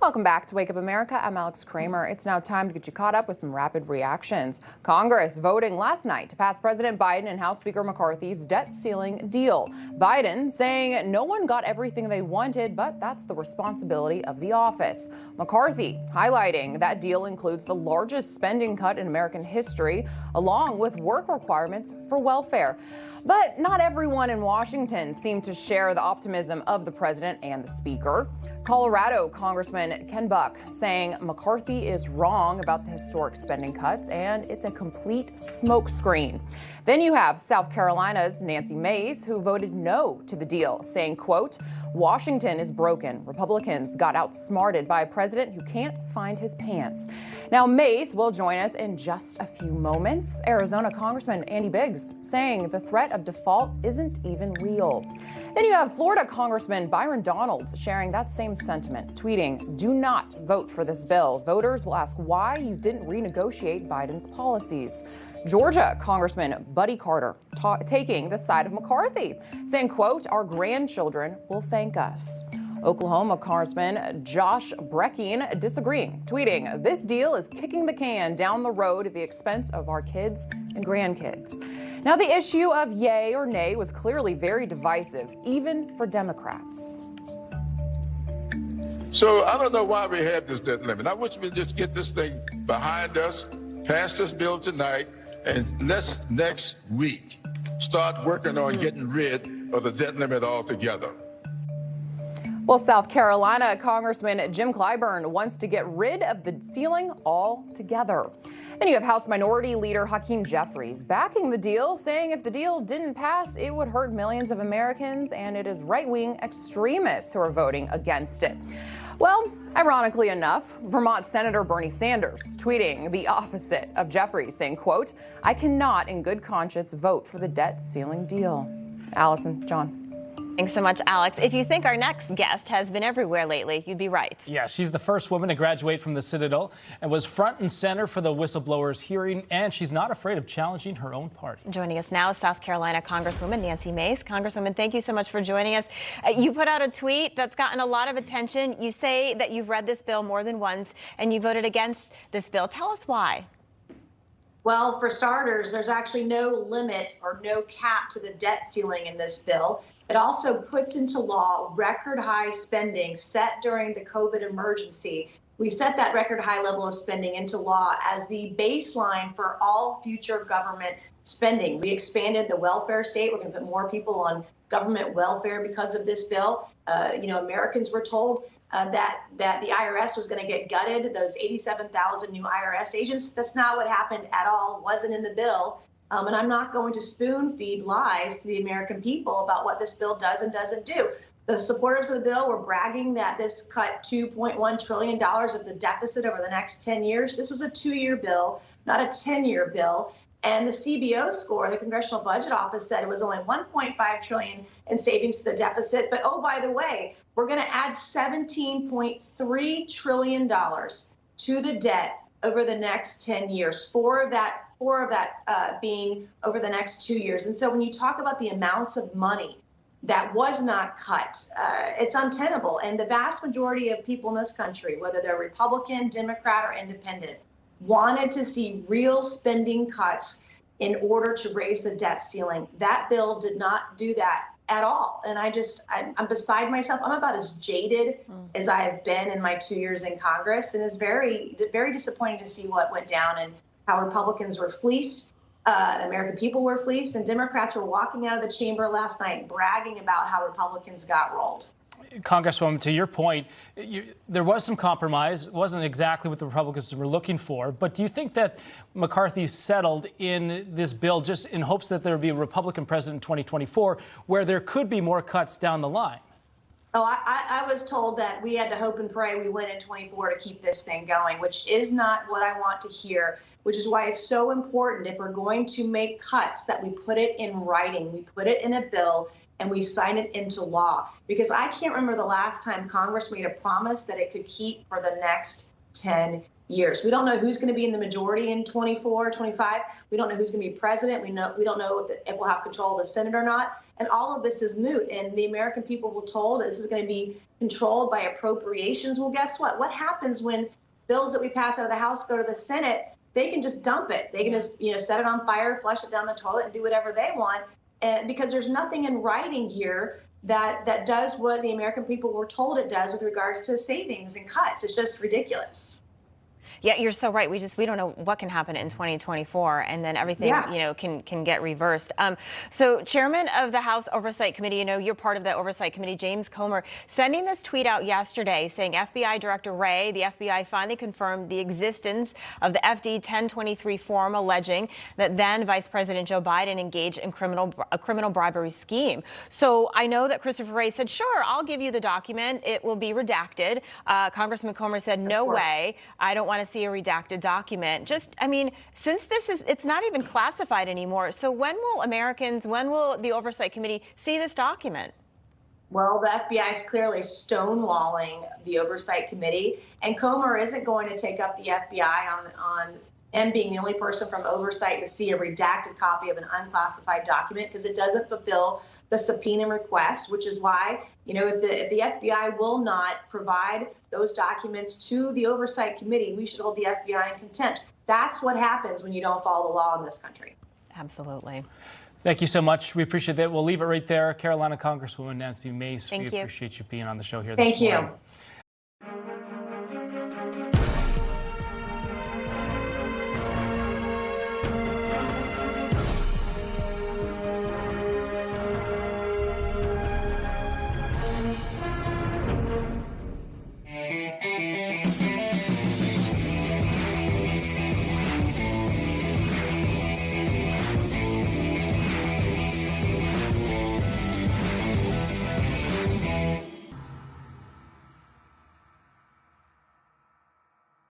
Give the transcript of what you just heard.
Welcome back to Wake Up America. I'm Alex Kramer. It's now time to get you caught up with some rapid reactions. Congress voting last night to pass President Biden and House Speaker McCarthy's debt ceiling deal. Biden saying no one got everything they wanted, but that's the responsibility of the office. McCarthy highlighting that deal includes the largest spending cut in American history, along with work requirements for welfare. But not everyone in Washington seemed to share the optimism of the president and the speaker. Colorado Congressman Ken Buck saying McCarthy is wrong about the historic spending cuts and it's a complete smokescreen. Then you have South Carolina's Nancy Mace, who voted no to the deal, saying, quote, Washington is broken. Republicans got outsmarted by a president who can't find his pants. Now, Mace will join us in just a few moments. Arizona Congressman Andy Biggs saying the threat of default isn't even real. Then you have Florida Congressman Byron Donalds sharing that same sentiment, tweeting, do not vote for this bill. Voters will ask why you didn't renegotiate Biden's policies. Georgia Congressman Buddy Carter taking the side of McCarthy, saying, quote, our grandchildren will thank us. Oklahoma Congressman Josh Brecking disagreeing, tweeting, this deal is kicking the can down the road at the expense of our kids and grandkids. Now, the issue of yay or nay was clearly very divisive, even for Democrats. So I don't know why we have this debt limit. I wish we'd just get this thing behind us, pass this bill tonight, and let's next week start working on getting rid of the debt limit altogether. Well, South Carolina Congressman Jim Clyburn wants to get rid of the ceiling altogether. Then you have House Minority Leader Hakeem Jeffries backing the deal, saying if the deal didn't pass, it would hurt millions of Americans, and it is right-wing extremists who are voting against it. Well, ironically enough, Vermont Senator Bernie Sanders tweeting the opposite of Jeffries, saying, quote, I cannot in good conscience vote for the debt ceiling deal. Allison, John. Thanks so much, Alex. If you think our next guest has been everywhere lately, you'd be right. Yeah, she's the first woman to graduate from the Citadel and was front and center for the whistleblowers hearing, and she's not afraid of challenging her own party. Joining us now is South Carolina Congresswoman Nancy Mace. Congresswoman, thank you so much for joining us. You put out a tweet that's gotten a lot of attention. You say that you've read this bill more than once and you voted against this bill. Tell us why. Well, for starters, there's actually no limit or no cap to the debt ceiling in this bill. It also puts into law record high spending set during the COVID emergency. We set that record high level of spending into law as the baseline for all future government spending. We expanded the welfare state. We're going to put more people on government welfare because of this bill. Americans were told that the IRS was going to get gutted, those 87,000 new IRS agents. That's not what happened at all. Wasn't in the bill. And I'm not going to spoon feed lies to the American people about what this bill does and doesn't do. The supporters of the bill were bragging that this cut $2.1 trillion of the deficit over the next 10 years. This was a 2-year bill, not a 10-year bill. And the CBO score, the Congressional Budget Office, said it was only $1.5 trillion in savings to the deficit. But oh, by the way, we're going to add $17.3 trillion to the debt over the next 10 years. Four of that being over the next 2 years. And so when you talk about the amounts of money that was not cut, it's untenable. And the vast majority of people in this country, whether they're Republican, Democrat, or independent, wanted to see real spending cuts in order to raise the debt ceiling. That bill did not do that at all. And I'm beside myself. I'm about as jaded as I have been in my 2 years in Congress, and it's very, very disappointing to see what went down and how Republicans were fleeced, American people were fleeced, and Democrats were walking out of the chamber last night bragging about how Republicans got rolled. Congresswoman, to your point, there was some compromise. It wasn't exactly what the Republicans were looking for. But do you think that McCarthy settled in this bill just in hopes that there would be a Republican president in 2024 where there could be more cuts down the line? Oh, I was told that we had to hope and pray we win in 24 to keep this thing going, which is not what I want to hear, which is why it's so important if we're going to make cuts that we put it in writing, we put it in a bill, and we sign it into law. Because I can't remember the last time Congress made a promise that it could keep for the next 10 years. We don't know who's going to be in the majority in 24, 25. We don't know who's going to be president. We don't know if we'll have control of the Senate or not. And all of this is moot. And the American people were told that this is going to be controlled by appropriations. Well, guess what? What happens when bills that we pass out of the House go to the Senate? They can just dump it. They can just, set it on fire, flush it down the toilet, and do whatever they want. And because there's nothing in writing here that does what the American people were told it does with regards to savings and cuts. It's just ridiculous. Yeah, you're so right. We don't know what can happen in 2024, and then everything can get reversed. So, Chairman of the House Oversight Committee, you're part of the Oversight Committee, James Comer, sending this tweet out yesterday saying FBI Director Wray, the FBI finally confirmed the existence of the FD 1023 form alleging that then Vice President Joe Biden engaged in a criminal bribery scheme. So I know that Christopher Wray said, "Sure, I'll give you the document. It will be redacted." Congressman Comer said, "No way. I don't want to see a redacted document." Since it's not even classified anymore. So when will the Oversight Committee see this document? Well, the FBI is clearly stonewalling the Oversight Committee, and Comer isn't going to take up the FBI on him being the only person from Oversight to see a redacted copy of an unclassified document, because it doesn't fulfill the subpoena request, which is why, if the FBI will not provide those documents to the Oversight Committee, we should hold the FBI in contempt. That's what happens when you don't follow the law in this country. Absolutely. Thank you so much. We appreciate that. We'll leave it right there. Carolina Congresswoman Nancy Mace, Thank you. Appreciate you being on the show here Thank this morning. you.